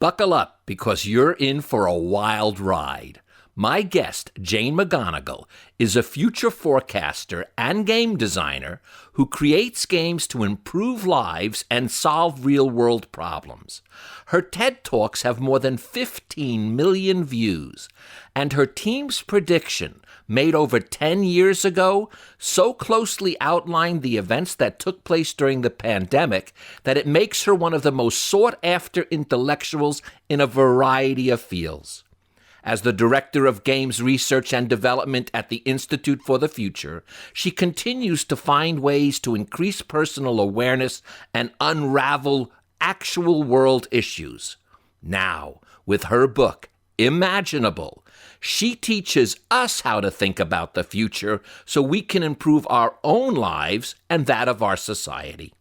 Buckle up because you're in for a wild ride. My guest, Jane McGonigal, is a future forecaster and game designer who creates games to improve lives and solve real-world problems. Her TED Talks have more than 15 million views, and her team's prediction, made over 10 years ago, so closely outlined the events that took place during the pandemic that it makes her one of the most sought-after intellectuals in a variety of fields. As the Director of Games Research and Development at the Institute for the Future, she continues to find ways to increase personal awareness and unravel actual world issues. Now, with her book, Imaginable, she teaches us how to think about the future so we can improve our own lives and that of our society.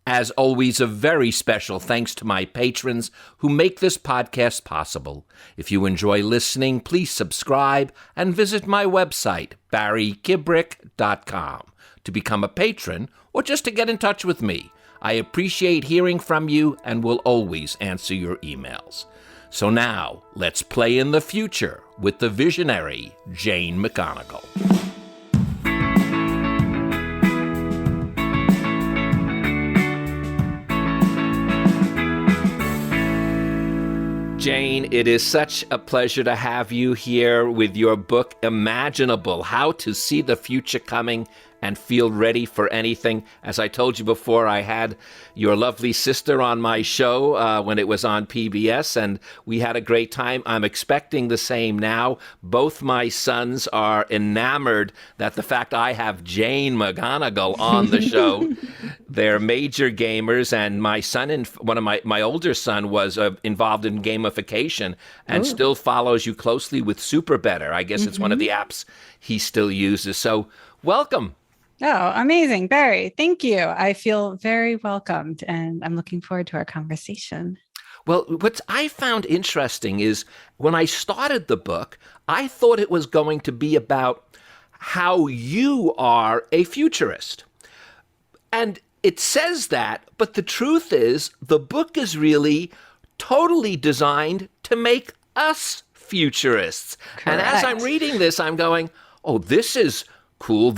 As always, a very special thanks to my patrons who make this podcast possible. If you enjoy listening, please subscribe and visit my website, barrykibrick.com, to become a patron or just to get in touch with me. I appreciate hearing from you and will always answer your emails. So now, let's play in the future with the visionary Jane McGonigal. Jane, it is such a pleasure to have you here with your book, Imaginable, How to See the Future Coming and Feel Ready for Anything. As I told you before, I had your lovely sister on my show when it was on PBS, and we had a great time. I'm expecting the same now. Both my sons are enamored that the fact I have Jane McGonigal on the show. They're major gamers, and my son, and one of my older son was involved in gamification and still follows you closely with Super Better. I guess it's one of the apps he still uses. So welcome. Oh, amazing, Barry. Thank you. I feel very welcomed, and I'm looking forward to our conversation. Well, what I found interesting is when I started the book, I thought it was going to be about how you are a futurist. And it says that, but the truth is the book is really totally designed to make us futurists. Correct. And as I'm reading this, I'm going, oh, this is cool.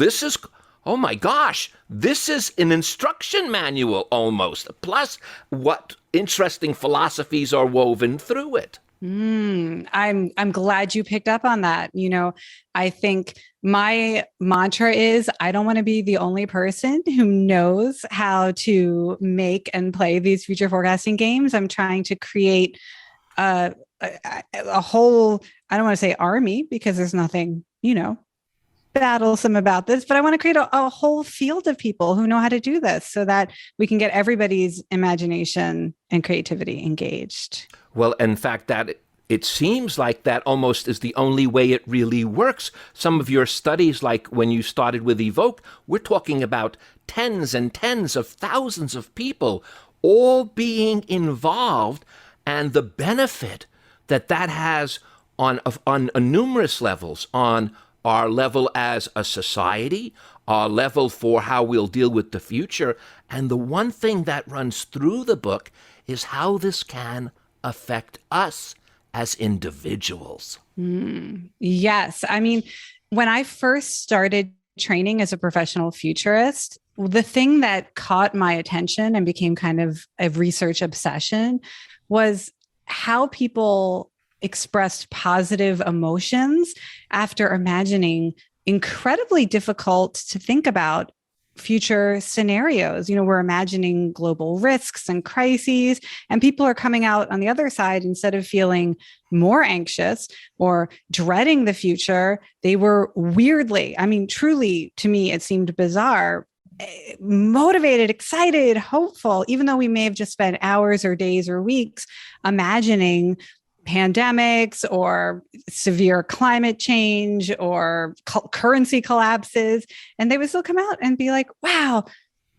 Oh my gosh, this is an instruction manual almost. Plus, what interesting philosophies are woven through it. I'm glad you picked up on that. You know, I think my mantra is I don't want to be the only person who knows how to make and play these future forecasting games. I'm trying to create a whole, I don't want to say army because there's nothing, battlesome about this, but I want to create a whole field of people who know how to do this so that we can get everybody's imagination and creativity engaged. Well, in fact, that it seems like that almost is the only way it really works. Some of your studies, like when you started with Evoke, we're talking about tens and tens of thousands of people all being involved, and the benefit that has on numerous levels, on our level as a society, our level for how we'll deal with the future. And the one thing that runs through the book is how this can affect us as individuals. Yes. I mean, when I first started training as a professional futurist, the thing that caught my attention and became kind of a research obsession was how people expressed positive emotions after imagining incredibly difficult to think about future scenarios. We're imagining global risks and crises, and people are coming out on the other side. Instead of feeling more anxious or dreading the future, they were weirdly, truly, to me, it seemed bizarre, motivated, excited, hopeful, even though we may have just spent hours or days or weeks imagining pandemics or severe climate change or currency collapses. And they would still come out and be like, wow,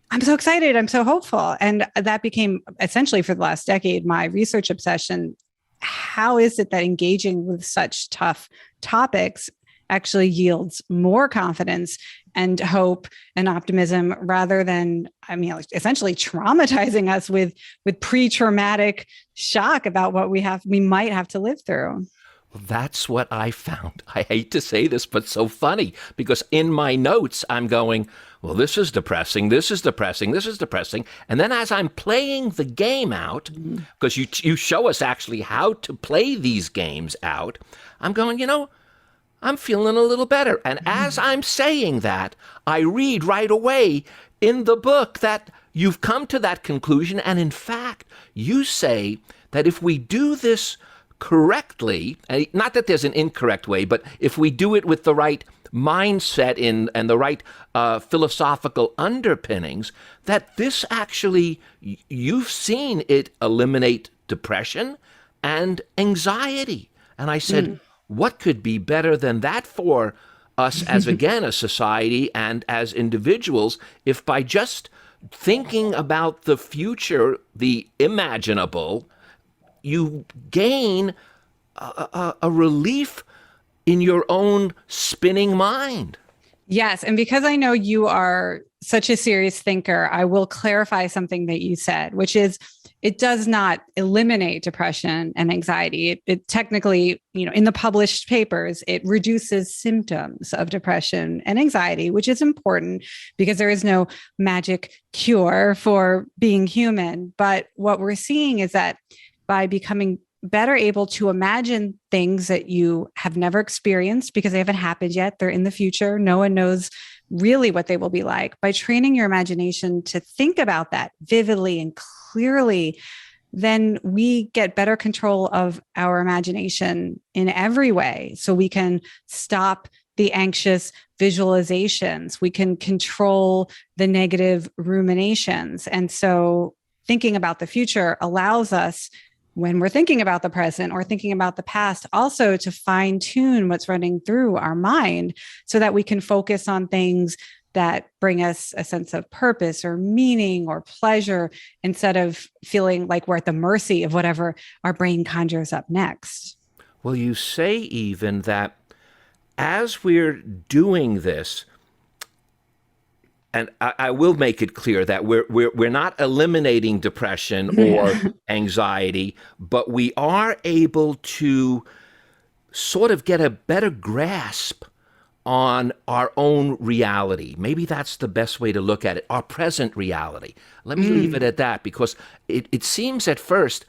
I'm so excited. I'm so hopeful. And that became essentially for the last decade, my research obsession. How is it that engaging with such tough topics actually yields more confidence and hope and optimism rather than, essentially traumatizing us with pre-traumatic shock about what we might have to live through. Well, that's what I found. I hate to say this, but so funny, because in my notes, I'm going, well, this is depressing, this is depressing, this is depressing. And then as I'm playing the game out, because you show us actually how to play these games out, I'm going, I'm feeling a little better. And as I'm saying that, I read right away in the book that you've come to that conclusion. And in fact, you say that if we do this correctly, not that there's an incorrect way, but if we do it with the right mindset and the right philosophical underpinnings, that this actually, you've seen it eliminate depression and anxiety. And I said, what could be better than that for us as, again, a society and as individuals, if by just thinking about the future, the imaginable, you gain a relief in your own spinning mind. Yes. And because I know you are such a serious thinker, I will clarify something that you said, which is it does not eliminate depression and anxiety. It technically, in the published papers, it reduces symptoms of depression and anxiety, which is important because there is no magic cure for being human. But what we're seeing is that by becoming better able to imagine things that you have never experienced because they haven't happened yet, they're in the future, no one knows really what they will be like. By training your imagination to think about that vividly and clearly, then we get better control of our imagination in every way. So we can stop the anxious visualizations. We can control the negative ruminations. And so thinking about the future allows us, when we're thinking about the present or thinking about the past, also to fine tune what's running through our mind so that we can focus on things that bring us a sense of purpose or meaning or pleasure instead of feeling like we're at the mercy of whatever our brain conjures up next. Well, you say even that as we're doing this, and I will make it clear that we're not eliminating depression or anxiety, but we are able to sort of get a better grasp on our own reality. Maybe that's the best way to look at it, our present reality. Let me leave it at that, because it seems at first,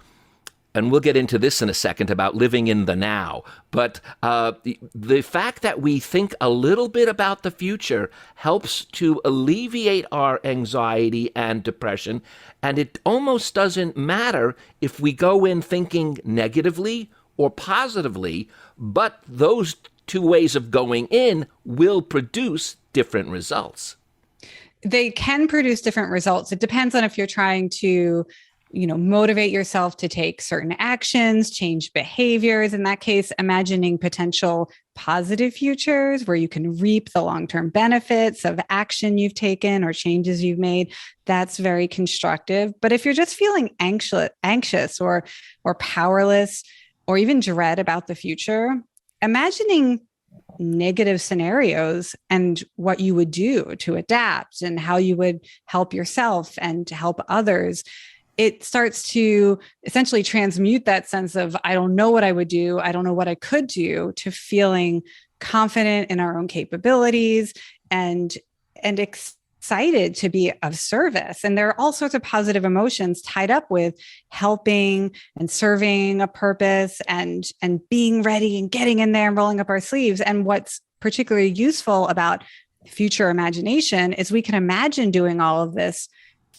and we'll get into this in a second about living in the now, but the fact that we think a little bit about the future helps to alleviate our anxiety and depression, and it almost doesn't matter if we go in thinking negatively or positively, but those two ways of going in will produce different results. They can produce different results. It depends on if you're trying to motivate yourself to take certain actions, change behaviors. In that case, imagining potential positive futures where you can reap the long-term benefits of action you've taken or changes you've made. That's very constructive. But if you're just feeling anxious or powerless or even dread about the future, imagining negative scenarios and what you would do to adapt and how you would help yourself and to help others, it starts to essentially transmute that sense of, I don't know what I would do, I don't know what I could do, to feeling confident in our own capabilities and excited to be of service. And there are all sorts of positive emotions tied up with helping and serving a purpose and being ready and getting in there and rolling up our sleeves. And what's particularly useful about future imagination is we can imagine doing all of this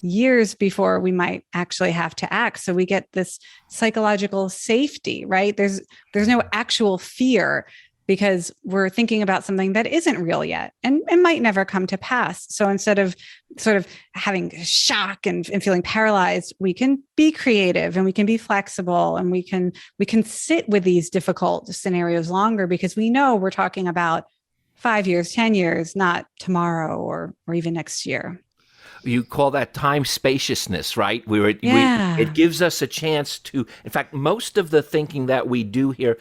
years before we might actually have to act. So we get this psychological safety, right? There's no actual fear because we're thinking about something that isn't real yet and it might never come to pass. So instead of sort of having shock and feeling paralyzed, we can be creative and we can be flexible and we can sit with these difficult scenarios longer because we know we're talking about 5 years, 10 years, not tomorrow or even next year. You call that time spaciousness, right? It gives us a chance to, in fact, most of the thinking that we do here,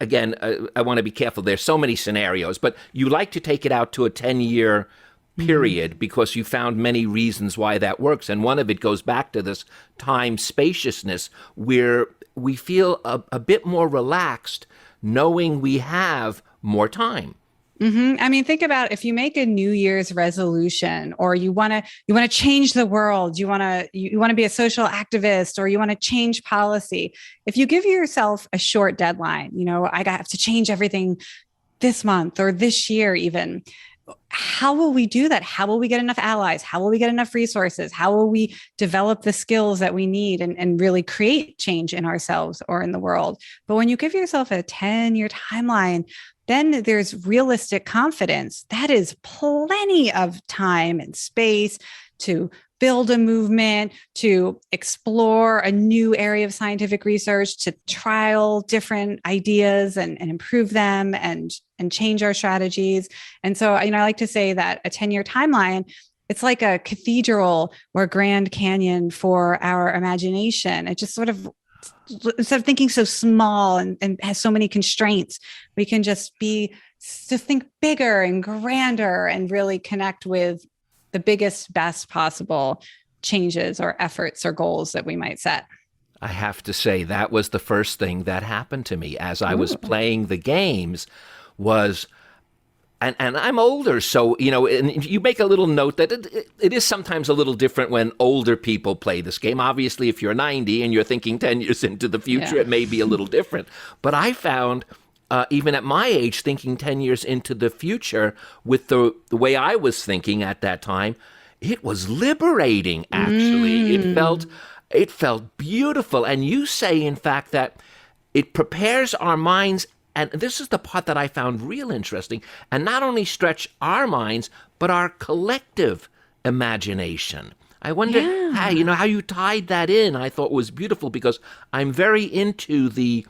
again, I want to be careful. There's so many scenarios, but you like to take it out to a 10-year period because you found many reasons why that works. And one of it goes back to this time spaciousness where we feel a bit more relaxed knowing we have more time. I mean, think about if you make a New Year's resolution, or you want to change the world, you want to be a social activist, or you want to change policy. If you give yourself a short deadline, I have to change everything this month or this year even. How will we do that? How will we get enough allies? How will we get enough resources? How will we develop the skills that we need and really create change in ourselves or in the world? But when you give yourself a 10-year timeline, then there's realistic confidence. That is plenty of time and space to build a movement, to explore a new area of scientific research, to trial different ideas and improve them and change our strategies. And so, I like to say that a 10-year timeline, it's like a cathedral or Grand Canyon for our imagination. It just sort of, instead of thinking so small and has so many constraints, we can just think bigger and grander and really connect with the biggest, best possible changes or efforts or goals that we might set. I have to say that was the first thing that happened to me as I was playing the games was, and I'm older, so, and you make a little note that it is sometimes a little different when older people play this game. Obviously, if you're 90 and you're thinking 10 years into the future, It may be a little different. But I found, even at my age, thinking 10 years into the future with the way I was thinking at that time, it was liberating, actually. It felt beautiful. And you say, in fact, that it prepares our minds. And this is the part that I found real interesting, and not only stretch our minds, but our collective imagination. I wonder how you tied that in. I thought was beautiful because I'm very into the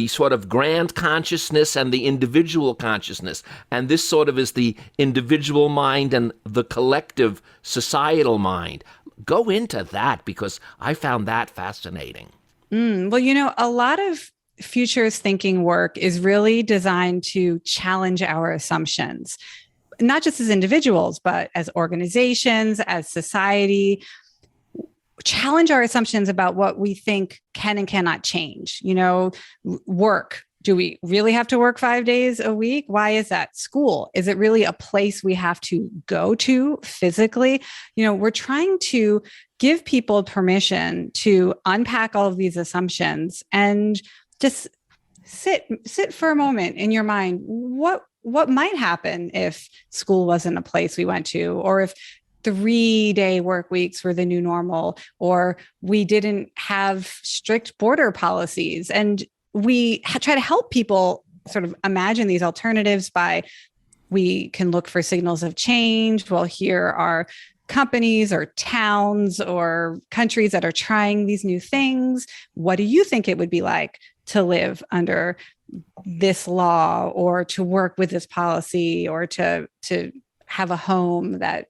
sort of grand consciousness and the individual consciousness. And this sort of is the individual mind and the collective societal mind. Go into that because I found that fascinating. Well, a lot of futurist thinking work is really designed to challenge our assumptions, not just as individuals, but as organizations, as society. Challenge our assumptions about what we think can and cannot change. Work. Do we really have to work 5 days a week? Why is that? School. Is it really a place we have to go to physically? We're trying to give people permission to unpack all of these assumptions and just sit for a moment in your mind. What might happen if school wasn't a place we went to, or if 3-day work weeks were the new normal, or we didn't have strict border policies? And we try to help people sort of imagine these alternatives we can look for signals of change. Well, here are companies or towns or countries that are trying these new things. What do you think it would be like to live under this law, or to work with this policy, or to have a home that,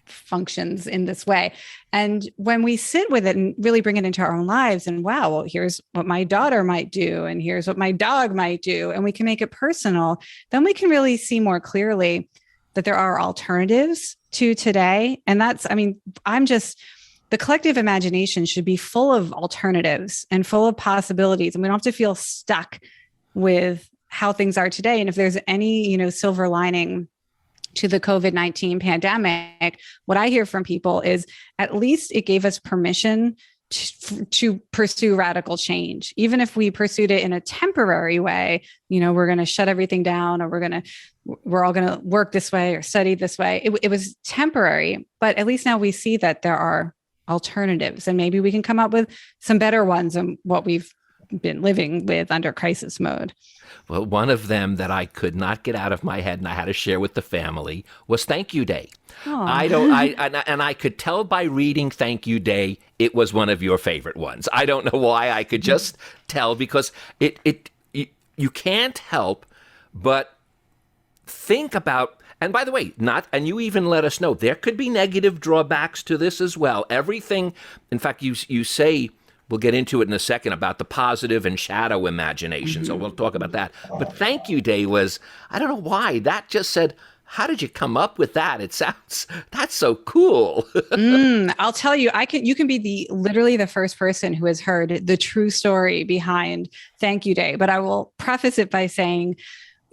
functions in this way? And when we sit with it and really bring it into our own lives, and well, here's what my daughter might do, and here's what my dog might do, and we can make it personal, then we can really see more clearly that there are alternatives to today. And the collective imagination should be full of alternatives and full of possibilities. And we don't have to feel stuck with how things are today. And if there's any, silver lining to the COVID-19 pandemic, what I hear from people is at least it gave us permission to pursue radical change. Even if we pursued it in a temporary way, we're going to shut everything down, or we're all going to work this way or study this way. It was temporary, but at least now we see that there are alternatives, and maybe we can come up with some better ones than what we've been living with under crisis mode. Well, one of them that I could not get out of my head and I had to share with the family was Thank You Day. I could tell by reading Thank You Day, it was one of your favorite ones. I don't know why. I could just tell because you can't help but think about. And by the way, and you even let us know, there could be negative drawbacks to this as well. Everything, in fact, you say We'll get into it in a second about the positive and shadow imagination. So we'll talk about that. But Thank You Day was, I don't know why, that just said, how did you come up with that? It sounds, that's so cool. I'll tell you, you can be literally the first person who has heard the true story behind Thank You Day. But I will preface it by saying,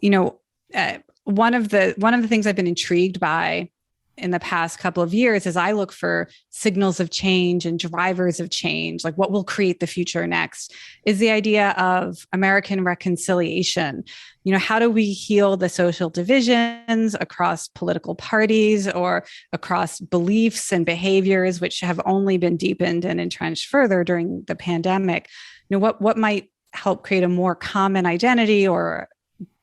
one of the things I've been intrigued by in the past couple of years as I look for signals of change and drivers of change, like what will create the future next, is the idea of American reconciliation. How do we heal the social divisions across political parties or across beliefs and behaviors, which have only been deepened and entrenched further during the pandemic? What might help create a more common identity or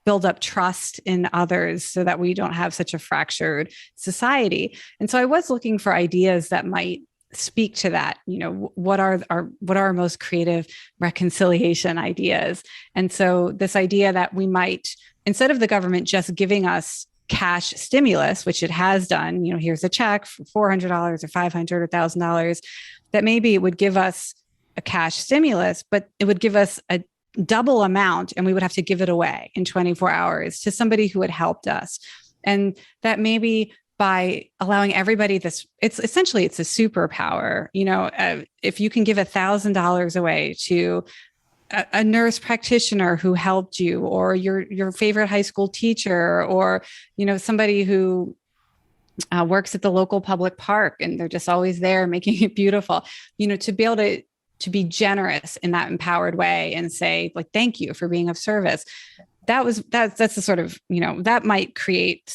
build up trust in others so that we don't have such a fractured society. And so I was looking for ideas that might speak to that. What are our most creative reconciliation ideas? And so this idea that we might, instead of the government just giving us cash stimulus, which it has done, here's a check for $400 or $500 or $1,000, that maybe it would give us a cash stimulus, but it would give us a double amount, and we would have to give it away in 24 hours to somebody who had helped us. And that maybe by allowing everybody this, it's a superpower. If you can give $1,000 away to a nurse practitioner who helped you, or your favorite high school teacher, or, somebody who works at the local public park and they're just always there making it beautiful, to be able to be generous in that empowered way and say, like, thank you for being of service. That's the sort of, that might create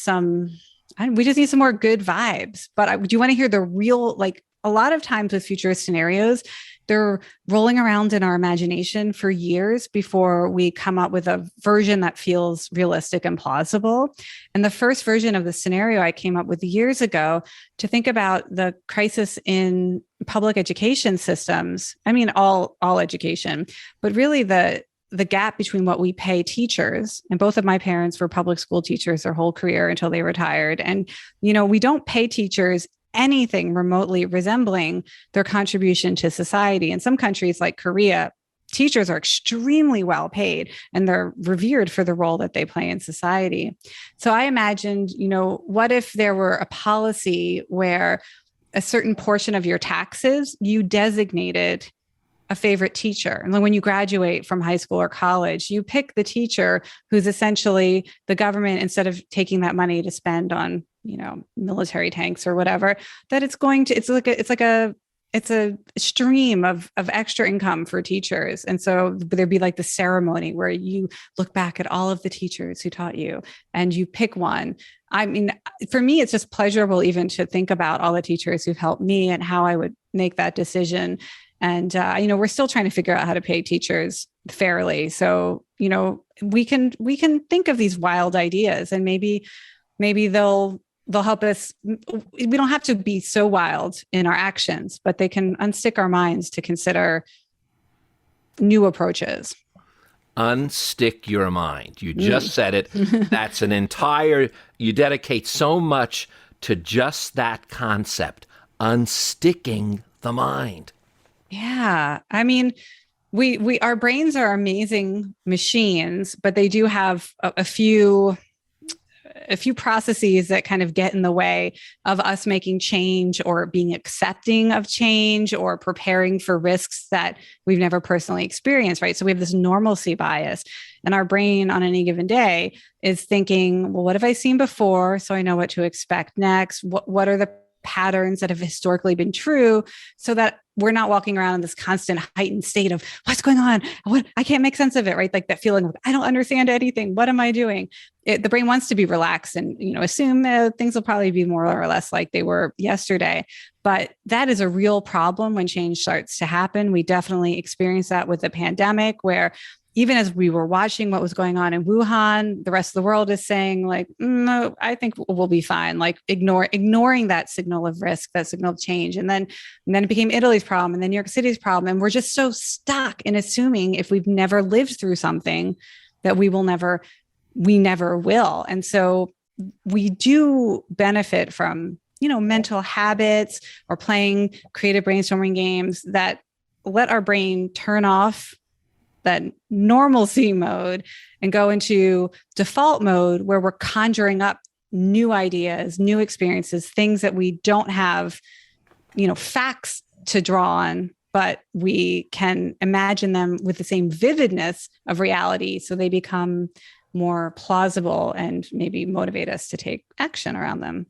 we just need some more good vibes. But do you want to hear the real, like, a lot of times with futurist scenarios, they're rolling around in our imagination for years before we come up with a version that feels realistic and plausible. And the first version of the scenario I came up with years ago to think about the crisis in public education systems. I mean, all education, but really the gap between what we pay teachers, and both of my parents were public school teachers their whole career until they retired. And, we don't pay teachers anything remotely resembling their contribution to society. In some countries like Korea, teachers are extremely well paid and they're revered for the role that they play in society. So I imagined, what if there were a policy where a certain portion of your taxes, you designated a favorite teacher. And when you graduate from high school or college, you pick the teacher who's essentially the government, instead of taking that money to spend on, military tanks or whatever, that it's a stream of extra income for teachers. And so there'd be like the ceremony where you look back at all of the teachers who taught you and you pick one. I mean, for me, it's just pleasurable even to think about all the teachers who've helped me and how I would make that decision. And, we're still trying to figure out how to pay teachers fairly. So, we can think of these wild ideas, and maybe they'll help us. We don't have to be so wild in our actions, but they can unstick our minds to consider new approaches. Unstick your mind. You just said it. That's you dedicate so much to just that concept, unsticking the mind. Yeah. I mean, our brains are amazing machines, but they do have a few processes that kind of get in the way of us making change or being accepting of change or preparing for risks that we've never personally experienced, right? So we have this normalcy bias, and our brain on any given day is thinking, well, what have I seen before? So I know what to expect next. What are the patterns that have historically been true, so that we're not walking around in this constant heightened state of what's going on? I can't make sense of it, right? Like that feeling of, I don't understand anything. What am I doing? The brain wants to be relaxed and, assume things will probably be more or less like they were yesterday. But that is a real problem when change starts to happen. We definitely experienced that with the pandemic, where even as we were watching what was going on in Wuhan, the rest of the world is saying, like, no, I think we'll be fine. Like ignoring that signal of risk, that signal of change. And then it became Italy's problem and then New York City's problem. And we're just so stuck in assuming, if we've never lived through something, that we never will. And so we do benefit from, mental habits or playing creative brainstorming games that let our brain turn off that normalcy mode and go into default mode where we're conjuring up new ideas, new experiences, things that we don't have, facts to draw on, but we can imagine them with the same vividness of reality. So they become more plausible and maybe motivate us to take action around them.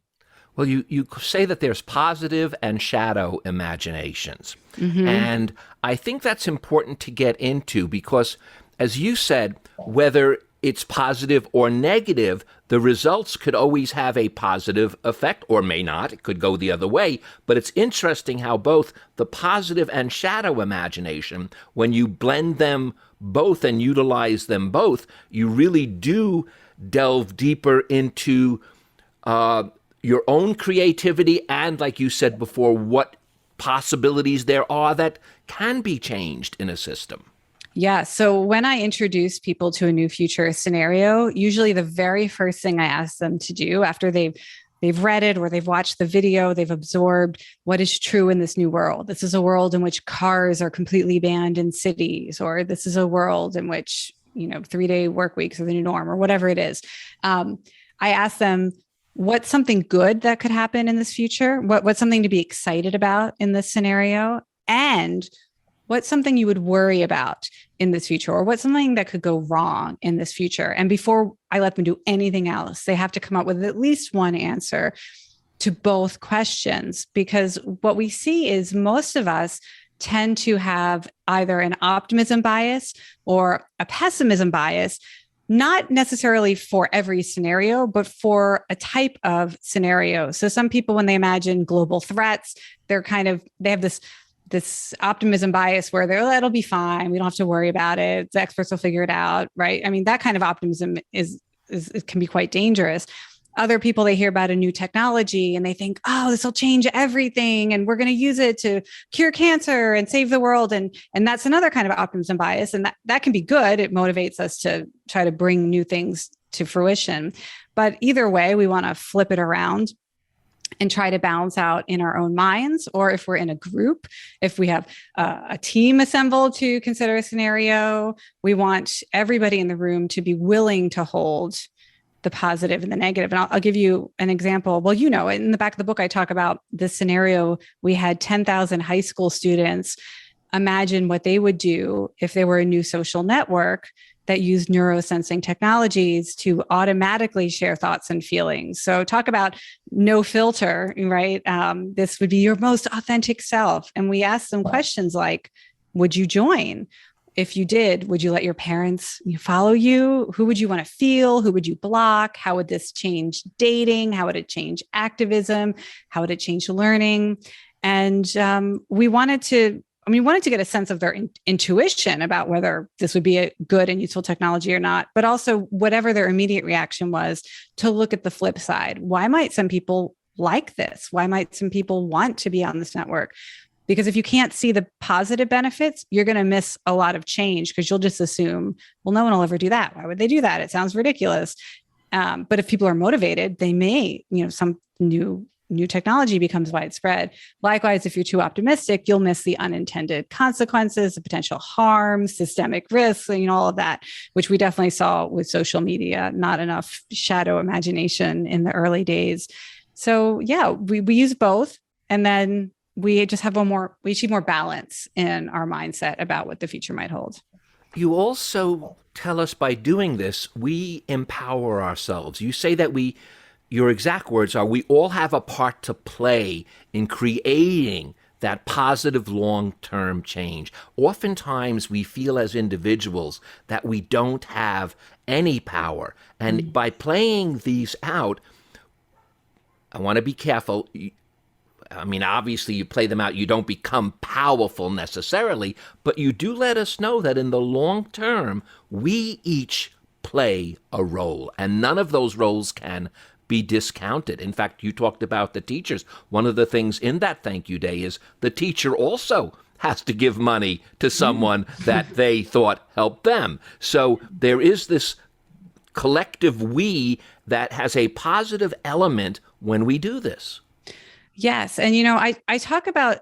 Well, you say that there's positive and shadow imaginations. Mm-hmm. And I think that's important to get into because, as you said, whether it's positive or negative, the results could always have a positive effect or may not. It could go the other way. But it's interesting how both the positive and shadow imagination, when you blend them both and utilize them both, you really do delve deeper into your own creativity and, like you said before, what possibilities there are that can be changed in a system. Yeah. So when I introduce people to a new future scenario, usually the very first thing I ask them to do after they've read it or they've watched the video, they've absorbed what is true in this new world. This is a world in which cars are completely banned in cities, or this is a world in which, 3-day work weeks are the new norm, or whatever it is. I ask them, what's something good that could happen in this future? What's something to be excited about in this scenario? And what's something you would worry about in this future, or what's something that could go wrong in this future? And before I let them do anything else, they have to come up with at least one answer to both questions, because what we see is most of us tend to have either an optimism bias or a pessimism bias, not necessarily for every scenario, but for a type of scenario. So some people, when they imagine global threats, they have this optimism bias where it'll be fine. We don't have to worry about it. The experts will figure it out, right? I mean, that kind of optimism can be quite dangerous. Other people, they hear about a new technology and they think, oh, this will change everything, and we're going to use it to cure cancer and save the world. And that's another kind of optimism bias. And that can be good. It motivates us to try to bring new things to fruition. But either way, we want to flip it around and try to balance out in our own minds, or if we're in a group, if we have a team assembled to consider a scenario, we want everybody in the room to be willing to hold the positive and the negative. And I'll give you an example. Well, in the back of the book, I talk about this scenario. We had 10,000 high school students imagine what they would do if there were a new social network that used neurosensing technologies to automatically share thoughts and feelings. So talk about no filter, right? This would be your most authentic self. And we asked them questions like, would you join? If you did, would you let your parents follow you? Who would you want to feel? Who would you block? How would this change dating? How would it change activism? How would it change learning? And we wanted to get a sense of their intuition about whether this would be a good and useful technology or not, but also whatever their immediate reaction was, to look at the flip side. Why might some people like this? Why might some people want to be on this network? Because if you can't see the positive benefits, you're going to miss a lot of change, because you'll just assume, well, no one will ever do that. Why would they do that? It sounds ridiculous. But if people are motivated, they may, some new technology becomes widespread. Likewise, if you're too optimistic, you'll miss the unintended consequences, the potential harm, systemic risks, all of that, which we definitely saw with social media. Not enough shadow imagination in the early days. So yeah, we use both, and then we just have we achieve more balance in our mindset about what the future might hold. You also tell us by doing this, we empower ourselves. You say that your exact words are, we all have a part to play in creating that positive long-term change. Oftentimes we feel as individuals that we don't have any power. And by playing these out, I want to be careful. Obviously you play them out, you don't become powerful necessarily, but you do let us know that in the long term, we each play a role, and none of those roles can be discounted. In fact, you talked about the teachers. One of the things in that thank you day is the teacher also has to give money to someone that they thought helped them. So there is this collective we that has a positive element when we do this. Yes. And, I talk about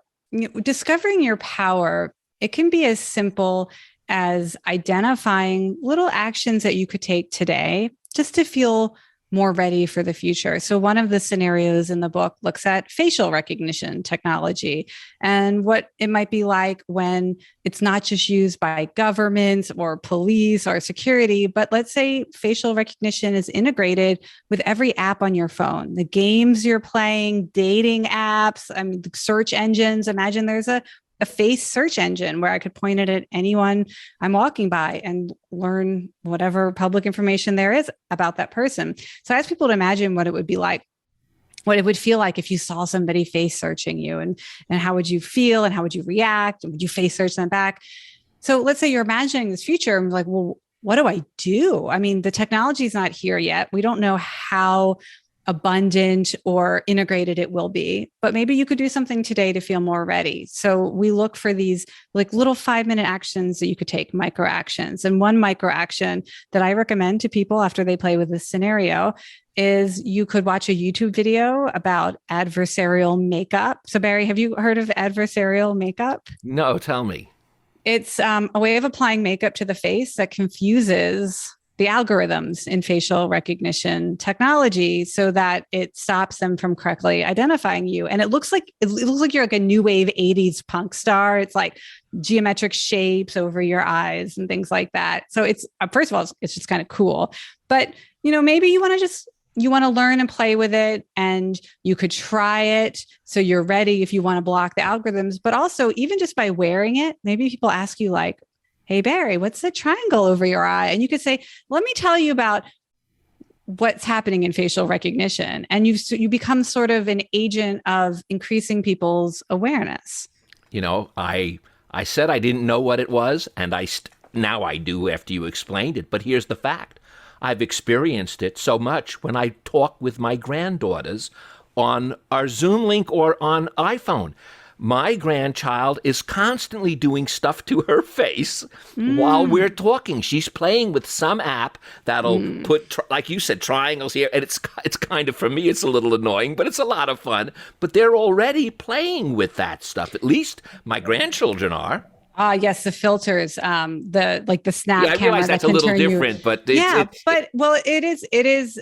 discovering your power it can be as simple as identifying little actions that you could take today just to feel more ready for the future. So one of the scenarios in the book looks at facial recognition technology and what it might be like when it's not just used by governments or police or security, but let's say facial recognition is integrated with every app on your phone, the games you're playing, dating apps, search engines. Imagine there's a face search engine where I could point it at anyone I'm walking by and learn whatever public information there is about that person. So I ask people to imagine what it would be like, what it would feel like if you saw somebody face searching you, and how would you feel and how would you react? And would you face search them back? So let's say you're imagining this future and like, well, what do I do? I mean, the technology is not here yet. We don't know how abundant or integrated it will be, but maybe you could do something today to feel more ready. So we look for these like little 5-minute actions that you could take, micro actions. And one micro action that I recommend to people after they play with this scenario is you could watch a YouTube video about adversarial makeup. So Barry, have you heard of adversarial makeup? No, tell me. It's a way of applying makeup to the face that confuses the algorithms in facial recognition technology so that it stops them from correctly identifying you. And it looks like you're like a new wave 80s punk star. It's like geometric shapes over your eyes and things like that. So it's first of all, it's just kind of cool. But maybe you want to learn and play with it, and you could try it so you're ready if you want to block the algorithms. But also, even just by wearing it, maybe people ask you like, hey, Barry, what's the triangle over your eye? And you could say, let me tell you about what's happening in facial recognition. And you become sort of an agent of increasing people's awareness. I said I didn't know what it was, and now I do after you explained it. But here's the fact. I've experienced it so much when I talk with my granddaughters on our Zoom link or on iPhone. My grandchild is constantly doing stuff to her face while we're talking. She's playing with some app that'll put, like you said, triangles here. And it's kind of, for me, it's a little annoying, but it's a lot of fun. But they're already playing with that stuff. At least my grandchildren are. Yes, the filters, the snap camera. I realize that's a little different, but it is.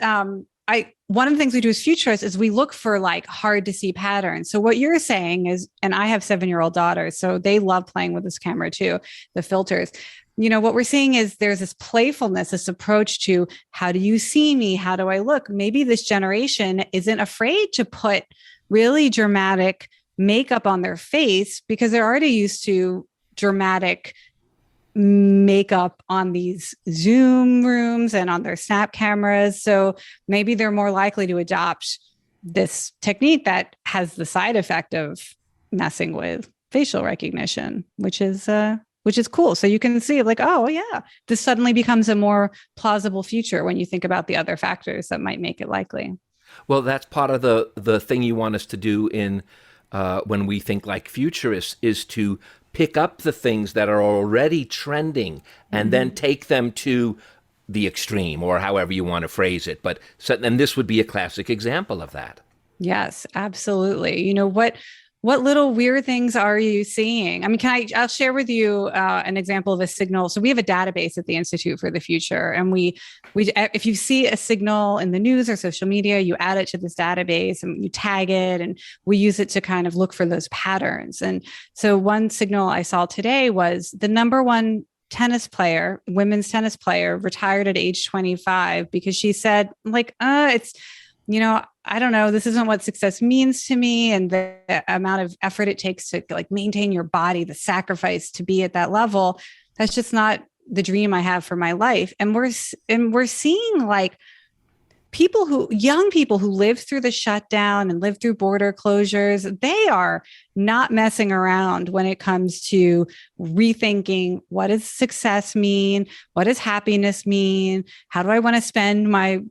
One of the things we do as futurists is we look for like hard to see patterns. So what you're saying is, and I have 7-year-old daughters, so they love playing with this camera too, the filters. What we're seeing is there's this playfulness, this approach to how do you see me? How do I look? Maybe this generation isn't afraid to put really dramatic makeup on their face because they're already used to dramatic makeup on these Zoom rooms and on their snap cameras. So maybe they're more likely to adopt this technique that has the side effect of messing with facial recognition, which is cool. So you can see like, oh yeah, this suddenly becomes a more plausible future when you think about the other factors that might make it likely. Well, that's part of the thing you want us to do in when we think like futurists is to pick up the things that are already trending and then take them to the extreme, or however you want to phrase it. And this would be a classic example of that. Yes, absolutely. What little weird things are you seeing? I mean, I'll share with you an example of a signal. So we have a database at the Institute for the Future. And we if you see a signal in the news or social media, you add it to this database and you tag it, and we use it to kind of look for those patterns. And so one signal I saw today was the number one women's tennis player, retired at age 25 because she said like, I don't know, this isn't what success means to me. And the amount of effort it takes to like maintain your body, the sacrifice to be at that level, that's just not the dream I have for my life. And we're seeing like young people who lived through the shutdown and lived through border closures, they are not messing around when it comes to rethinking what does success mean? What does happiness mean? How do I want to spend my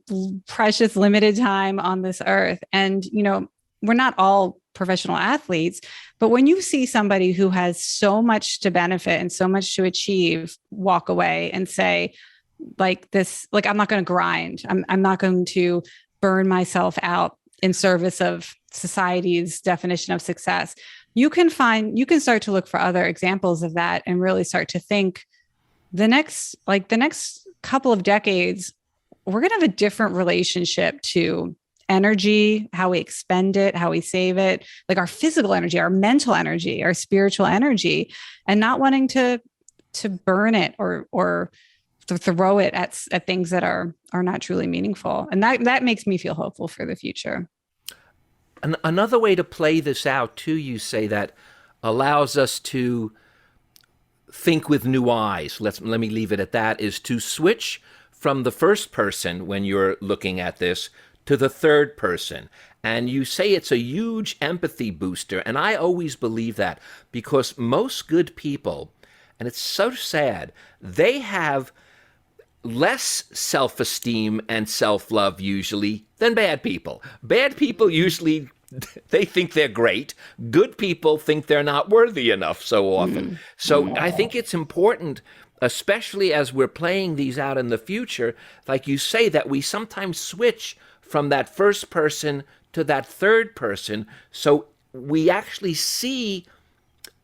precious limited time on this earth? And, we're not all professional athletes, but when you see somebody who has so much to benefit and so much to achieve, walk away and say, like this, like, I'm not going to grind. I'm not going to burn myself out in service of society's definition of success. you can start to look for other examples of that and really start to think the next couple of decades, we're going to have a different relationship to energy, how we expend it, how we save it, like our physical energy, our mental energy, our spiritual energy, and not wanting to burn it or to throw it at things that are not truly meaningful. And that makes me feel hopeful for the future. Another way to play this out too, you say, that allows us to think with new eyes, let me leave it at that, is to switch from the first person when you're looking at this to the third person. And you say it's a huge empathy booster. And I always believe that, because most good people, and it's so sad, they have less self-esteem and self-love usually than bad people. Bad people usually, they think they're great. Good people think they're not worthy enough so often. So I think it's important, especially as we're playing these out in the future, like you say, that we sometimes switch from that first person to that third person, so we actually see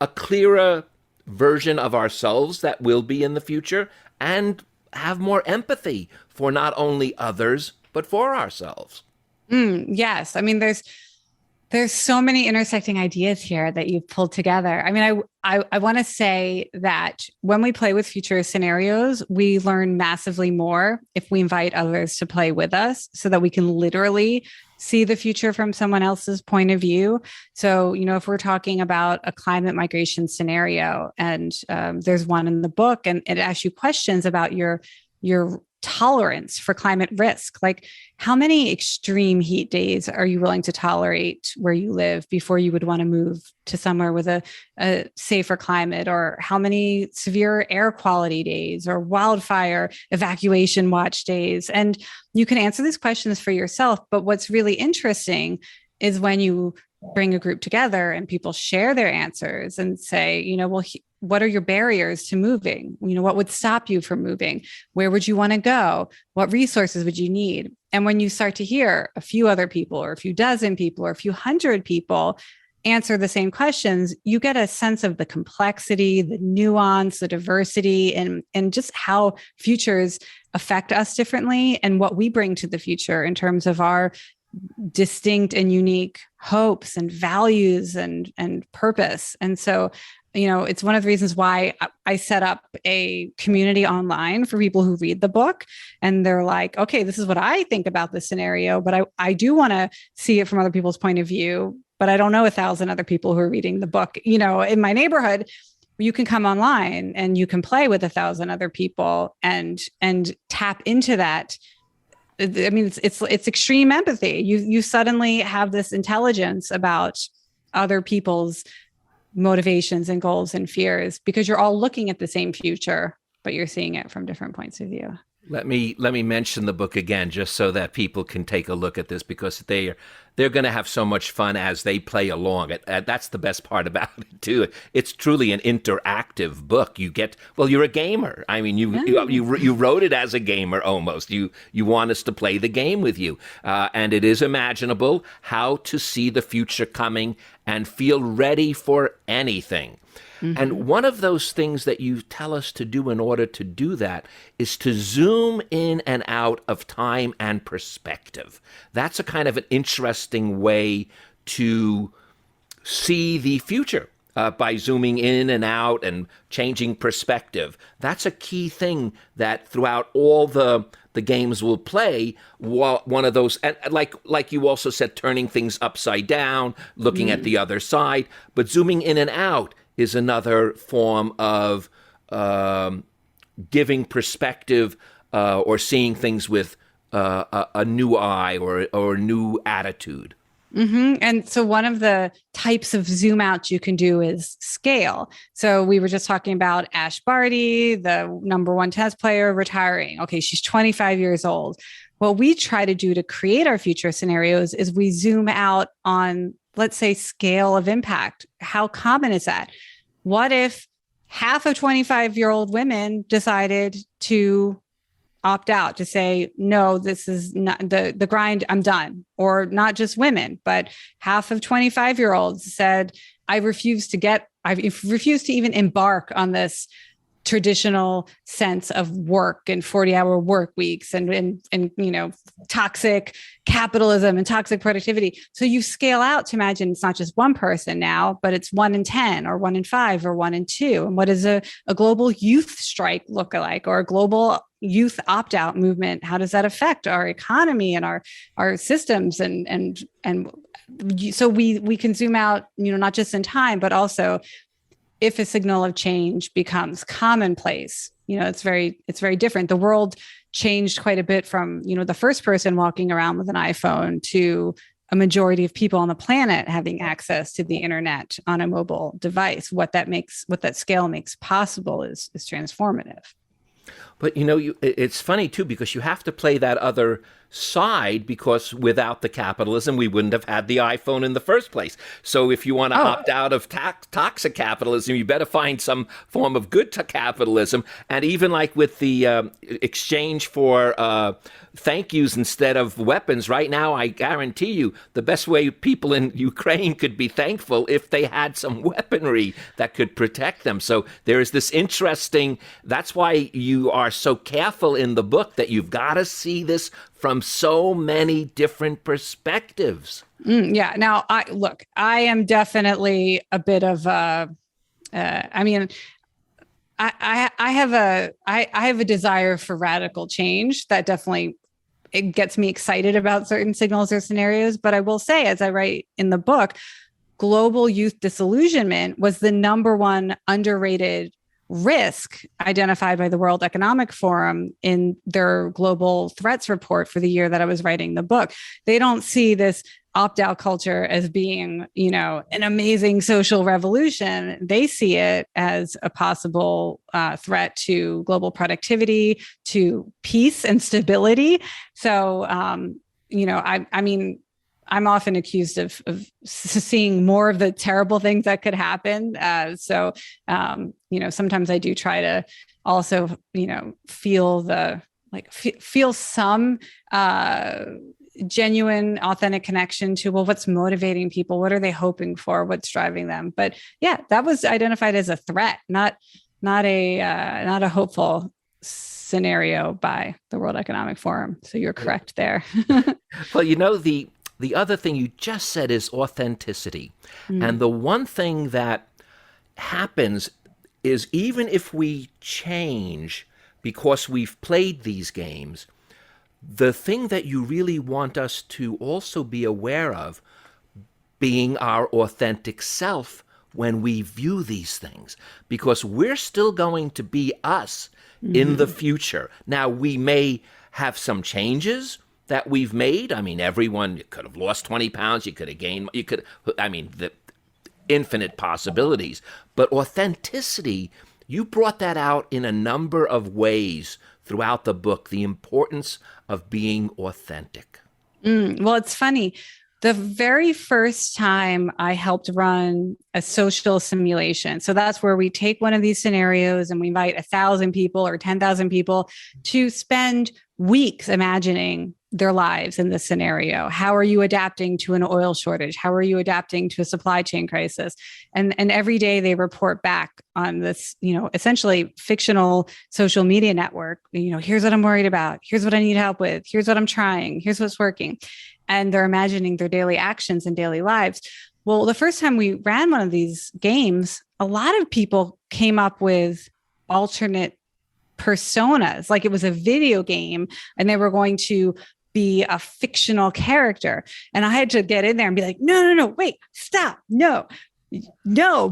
a clearer version of ourselves that will be in the future, and have more empathy for not only others, but for ourselves. Yes. I mean, there's so many intersecting ideas here that you've pulled together. I mean, I want to say that when we play with future scenarios, we learn massively more if we invite others to play with us, so that we can literally see the future from someone else's point of view. So, if we're talking about a climate migration scenario, and there's one in the book, and it asks you questions about your tolerance for climate risk. Like, how many extreme heat days are you willing to tolerate where you live before you would want to move to somewhere with a safer climate? Or how many severe air quality days or wildfire evacuation watch days? And you can answer these questions for yourself. But what's really interesting is when you bring a group together and people share their answers and say, what are your barriers to moving? What would stop you from moving? Where would you want to go? What resources would you need? And when you start to hear a few other people, or a few dozen people, or a few hundred people answer the same questions, you get a sense of the complexity, the nuance, the diversity, and just how futures affect us differently, and what we bring to the future in terms of our distinct and unique hopes and values and purpose. And so, it's one of the reasons why I set up a community online for people who read the book, and they're like, okay, this is what I think about this scenario, but I do want to see it from other people's point of view, but I don't know 1,000 other people who are reading the book. In my neighborhood, you can come online and you can play with 1,000 other people and tap into that. I mean, it's extreme empathy. You suddenly have this intelligence about other people's motivations and goals and fears, because you're all looking at the same future, but you're seeing it from different points of view. Let me mention the book again, just so that people can take a look at this, because they're going to have so much fun as they play along. That's the best part about it too. It's truly an interactive book. You're a gamer. I mean, you wrote it as a gamer almost. You want us to play the game with you, and it is imaginable how to see the future coming and feel ready for anything. Mm-hmm. And one of those things that you tell us to do in order to do that is to zoom in and out of time and perspective. That's a kind of an interesting way to see the future, by zooming in and out and changing perspective. That's a key thing that throughout all the games we'll play, one of those, and like you also said, turning things upside down, looking at the other side, but zooming in and out is another form of giving perspective, or seeing things with a new eye or a new attitude. Mm-hmm. And so one of the types of zoom outs you can do is scale. So we were just talking about Ash Barty, the #1 tennis player, retiring. Okay, she's 25 years old. What we try to do to create our future scenarios is we zoom out on, let's say, scale of impact. How common is that? What if half of 25-year-old women decided to opt out, to say, no, this is not the grind, I'm done? Or not just women, but half of 25-year-olds said, I refuse to even embark on this traditional sense of work and 40-hour work weeks and toxic capitalism and toxic productivity. So you scale out to imagine it's not just one person now, but it's 1 in 10 or 1 in 5 or 1 in 2. And what does a global youth strike look like, or a global youth opt-out movement? How does that affect our economy and our systems? And so we can zoom out, not just in time, but also if a signal of change becomes commonplace, it's very different. The world changed quite a bit from, the first person walking around with an iPhone to a majority of people on the planet having access to the internet on a mobile device. What that scale makes possible is transformative. But it's funny too, because you have to play that other side, because without the capitalism, we wouldn't have had the iPhone in the first place. So if you want to opt out of toxic capitalism, you better find some form of good capitalism. And even like with the exchange for thank yous instead of weapons, right now, I guarantee you the best way people in Ukraine could be thankful if they had some weaponry that could protect them. So there is this interesting, that's why you are so careful in the book, that you've got to see this from so many different perspectives. Yeah. Now, I am definitely a bit of I have a desire for radical change that definitely, it gets me excited about certain signals or scenarios. But I will say, as I write in the book, global youth disillusionment was the number one underrated risk identified by the World Economic Forum in their global threats report for the year that I was writing the book. They don't see this opt-out culture as being, an amazing social revolution. They see it as a possible threat to global productivity, to peace and stability. So, I'm often accused of seeing more of the terrible things that could happen. Sometimes I do try to also, feel some genuine, authentic connection to, what's motivating people? What are they hoping for? What's driving them? But yeah, that was identified as a threat, not a hopeful scenario by the World Economic Forum. So you're correct there. Well, the other thing you just said is authenticity. And the one thing that happens is, even if we change because we've played these games, the thing that you really want us to also be aware of being our authentic self when we view these things, because we're still going to be us in the future. Now, we may have some changes that we've made. I mean, everyone could have lost 20 pounds. You could have gained, the infinite possibilities. But authenticity, you brought that out in a number of ways throughout the book, the importance of being authentic. Well, it's funny. The very first time I helped run a social simulation. So that's where we take one of these scenarios and we invite 1,000 people or 10,000 people to spend weeks imagining their lives in this scenario. How are you adapting to an oil shortage? How are you adapting to a supply chain crisis? And every day they report back on this, essentially fictional social media network. Here's what I'm worried about. Here's what I need help with. Here's what I'm trying. Here's what's working. And they're imagining their daily actions and daily lives. Well, the first time we ran one of these games, a lot of people came up with alternate personas, like it was a video game and they were going to be a fictional character. And I had to get in there and be like, no, wait, stop. No,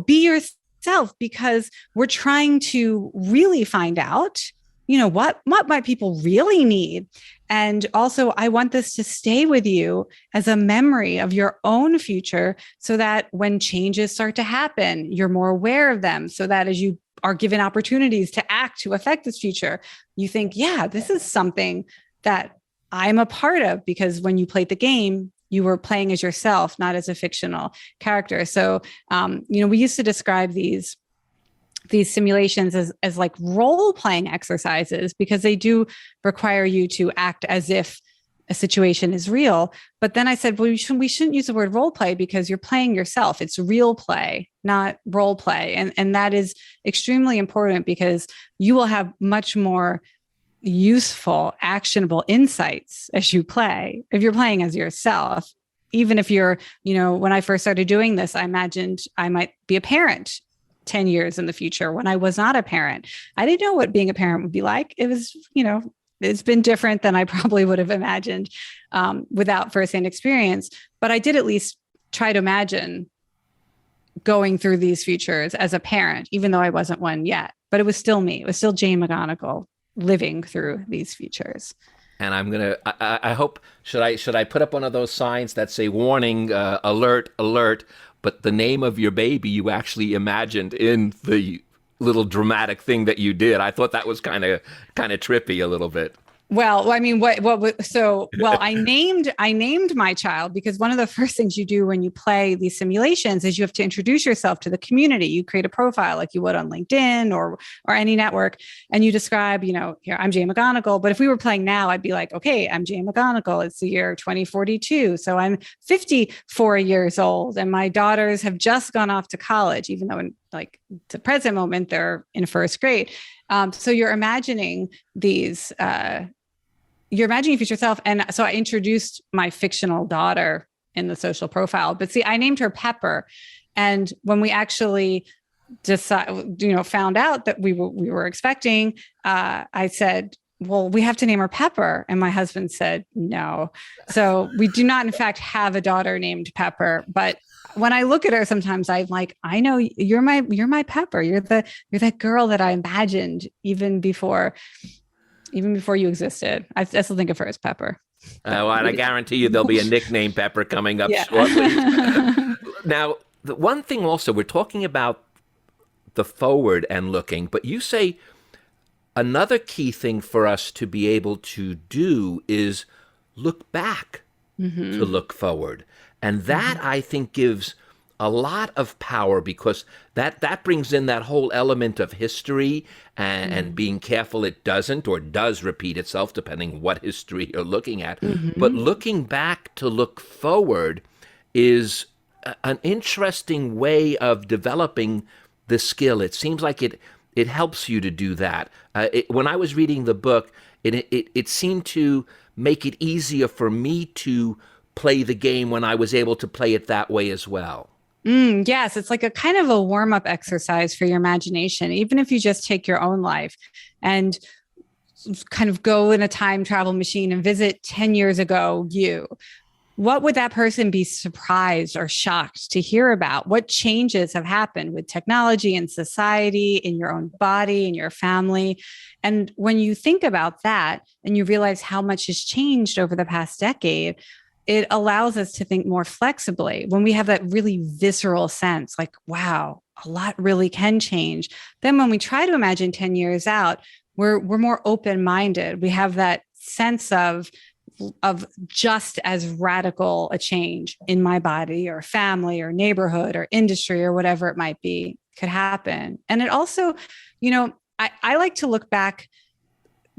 be yourself, because we're trying to really find out, what might people really need? And also, I want this to stay with you as a memory of your own future, so that when changes start to happen, you're more aware of them, so that as you are given opportunities to act to affect this future, you think, yeah, this is something that I'm a part of, because when you played the game, you were playing as yourself, not as a fictional character. So, we used to describe these simulations as like role-playing exercises, because they do require you to act as if a situation is real. But then I said, well, we shouldn't use the word role play because you're playing yourself. It's real play, not role play. And that is extremely important because you will have much more useful, actionable insights as you play. If you're playing as yourself, even if you're, when I first started doing this, I imagined I might be a parent 10 years in the future when I was not a parent. I didn't know what being a parent would be like. It was, it's been different than I probably would have imagined without firsthand experience. But I did at least try to imagine going through these futures as a parent, even though I wasn't one yet. But it was still me. It was still Jane McGonigal living through these futures. And I'm gonna. I hope should I put up one of those signs that say "Warning, alert, alert"? But the name of your baby you actually imagined in the little dramatic thing that you did. I thought that was kind of trippy a little bit. Well, I mean, I named my child because one of the first things you do when you play these simulations is you have to introduce yourself to the community. You create a profile like you would on LinkedIn or any network, and you describe, here, I'm Jane McGonigal. But if we were playing now, I'd be like, okay, I'm Jane McGonigal. It's the year 2042. So I'm 54 years old and my daughters have just gone off to college, even though in the present moment, they're in first grade. So you're imagining these, you're imagining your future self. And so I introduced my fictional daughter in the social profile, but see, I named her Pepper. And when we actually found out that we were expecting, I said, well, we have to name her Pepper. And my husband said, no. So we do not, in fact, have a daughter named Pepper, but when I look at her, sometimes I'm like, I know you're my Pepper. You're that girl that I imagined even before you existed. I still think of her as Pepper. Well, and I guarantee you there'll be a nickname Pepper coming up shortly. Now, the one thing also, we're talking about the forward and looking, but you say another key thing for us to be able to do is look back to look forward. And that, I think, gives a lot of power because that brings in that whole element of history and being careful it doesn't or does repeat itself, depending what history you're looking at. But looking back to look forward is an interesting way of developing the skill. It seems like it helps you to do that. When I was reading the book, it seemed to make it easier for me to play the game when I was able to play it that way as well. Yes, it's like a kind of a warm-up exercise for your imagination. Even if you just take your own life and kind of go in a time travel machine and visit 10 years ago, what would that person be surprised or shocked to hear about? What changes have happened with technology and society, in your own body, in your family? And when you think about that and you realize how much has changed over the past decade, it allows us to think more flexibly. When we have that really visceral sense, like, wow, a lot really can change. Then when we try to imagine 10 years out, we're more open-minded. We have that sense of just as radical a change in my body or family or neighborhood or industry or whatever it might be could happen. And it also, I like to look back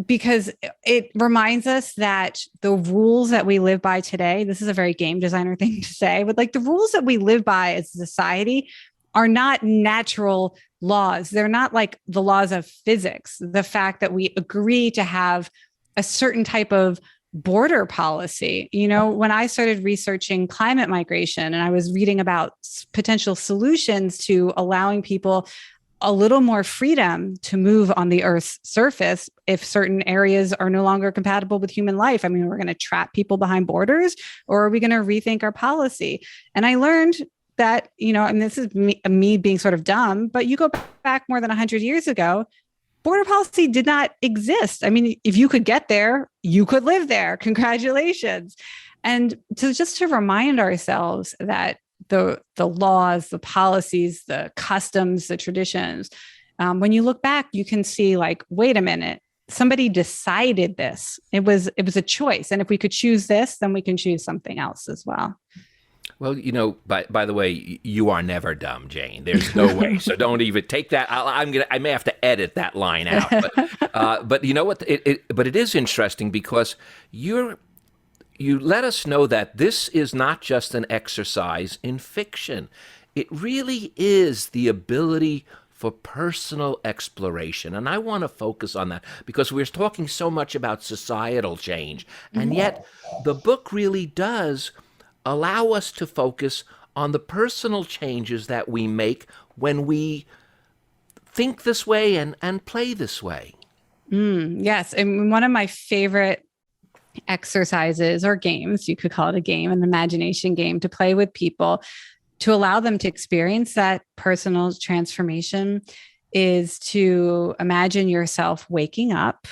because it reminds us that the rules that we live by today, this is a very game designer thing to say, but the rules that we live by as a society are not natural laws. They're not like the laws of physics. The fact that we agree to have a certain type of border policy. When I started researching climate migration and I was reading about potential solutions to allowing people a little more freedom to move on the Earth's surface if certain areas are no longer compatible with human life. I mean, we're going to trap people behind borders, or are we going to rethink our policy? And I learned that, and this is me being sort of dumb, but you go back more than 100 years ago, border policy did not exist. I mean, if you could get there, you could live there. Congratulations. And to remind ourselves that the laws, the policies, the customs, the traditions, when you look back, you can see wait a minute, somebody decided this. It was a choice. And if we could choose this, then we can choose something else as well. Well, by the way, you are never dumb, Jane. There's no way. So don't even take that. I may have to edit that line out. But you know what? But it is interesting because you let us know that this is not just an exercise in fiction. It really is the ability for personal exploration. And I want to focus on that because we're talking so much about societal change. And yet, the book really does allow us to focus on the personal changes that we make when we think this way and play this way. Yes. And one of my favorite exercises or games, you could call it a game, an imagination game to play with people to allow them to experience that personal transformation is to imagine yourself waking up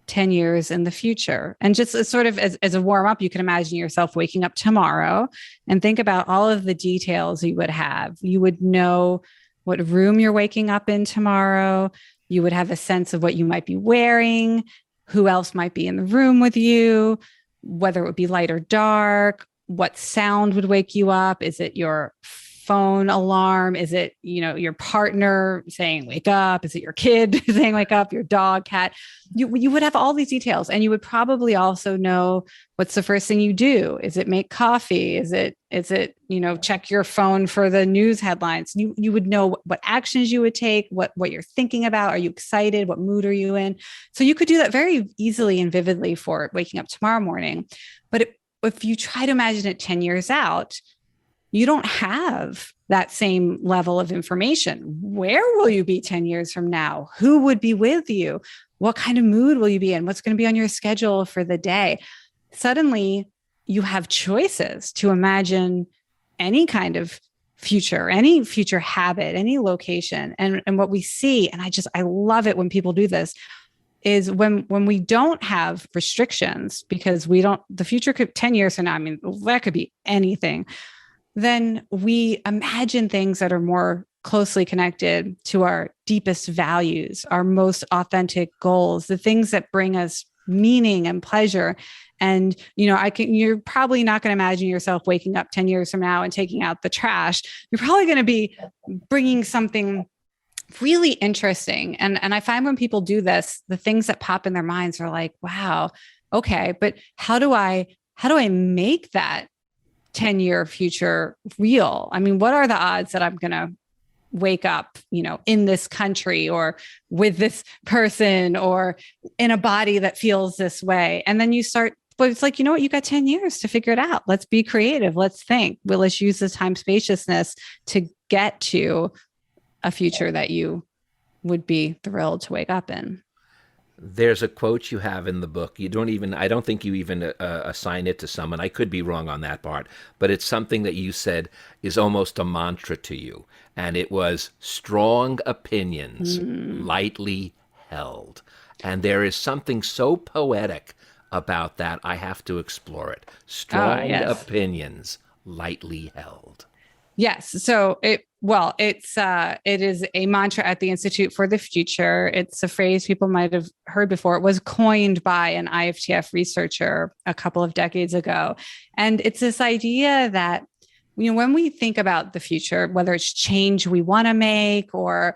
10 years in the future. And just as sort of as a warm up, you can imagine yourself waking up tomorrow and think about all of the details you would have. You would know what room you're waking up in tomorrow. You would have a sense of what you might be wearing, who else might be in the room with you, whether it would be light or dark, what sound would wake you up. Is it your phone alarm? Is it, your partner saying, wake up? Is it your kid saying, wake up? Your dog, cat? You would have all these details. And you would probably also know what's the first thing you do. Is it make coffee? Is it, check your phone for the news headlines? You would know what actions you would take, what you're thinking about. Are you excited? What mood are you in? So you could do that very easily and vividly for waking up tomorrow morning. But if you try to imagine it 10 years out, you don't have that same level of information. Where will you be 10 years from now? Who would be with you? What kind of mood will you be in? What's going to be on your schedule for the day? Suddenly, you have choices to imagine any kind of future, any future habit, any location. And what we see, and I love it when people do this, is when we don't have restrictions, because the future could 10 years from now, that could be anything. Then we imagine things that are more closely connected to our deepest values, our most authentic goals, the things that bring us meaning and pleasure. And, you're probably not going to imagine yourself waking up 10 years from now and taking out the trash. You're probably going to be bringing something really interesting. And I find when people do this, the things that pop in their minds are like, wow, okay, but how do I make that 10-year future real? What are the odds that I'm going to wake up, in this country or with this person or in a body that feels this way? And then you start, but it's like, you got 10 years to figure it out. Let's be creative. Let's think. Let's use the time spaciousness to get to a future that you would be thrilled to wake up in. There's a quote you have in the book. I don't think you even assign it to someone. I could be wrong on that part, but it's something that you said is almost a mantra to you. And it was strong opinions, lightly held. And there is something so poetic about that. I have to explore it. Strong opinions, lightly held. Yes. So it is a mantra at the Institute for the Future. It's a phrase people might have heard before. It was coined by an IFTF researcher a couple of decades ago. And it's this idea that, when we think about the future, whether it's change we want to make or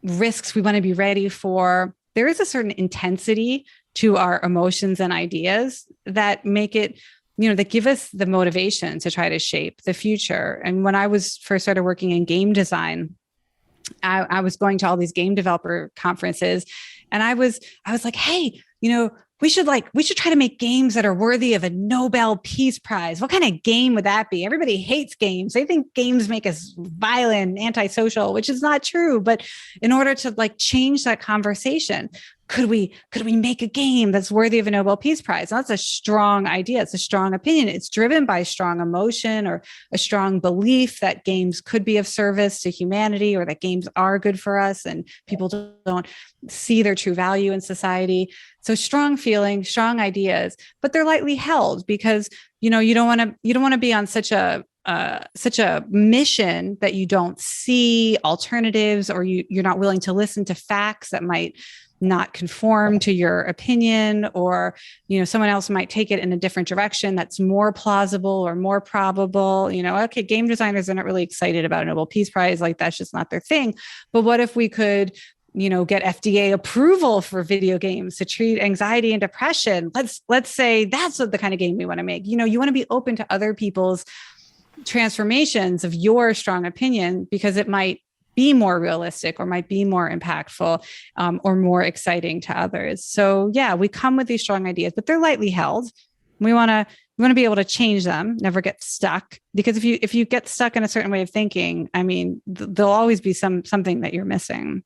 risks we want to be ready for, there is a certain intensity to our emotions and ideas that make it, that give us the motivation to try to shape the future. And when I was first started working in game design, I was going to all these game developer conferences, and I was like, hey, we should try to make games that are worthy of a Nobel Peace Prize. What kind of game would that be? Everybody hates games. They think games make us violent, antisocial, which is not true. But in order to change that conversation, could we make a game that's worthy of a Nobel Peace Prize? And that's a strong idea. It's a strong opinion. It's driven by strong emotion or a strong belief that games could be of service to humanity, or that games are good for us and people don't see their true value in society. So strong feeling, strong ideas, but they're lightly held because, you don't want to be on such a mission that you don't see alternatives, or you're not willing to listen to facts that might not conform to your opinion, or, someone else might take it in a different direction that's more plausible or more probable. Okay, game designers are not really excited about a Nobel Peace Prize. That's just not their thing. But what if we could get FDA approval for video games to treat anxiety and depression. Let's say that's what the kind of game we want to make. You want to be open to other people's transformations of your strong opinion, because it might be more realistic or might be more impactful, or more exciting to others. So yeah, we come with these strong ideas, but they're lightly held. We want to be able to change them, never get stuck. Because if you get stuck in a certain way of thinking, I mean, there'll always be something that you're missing.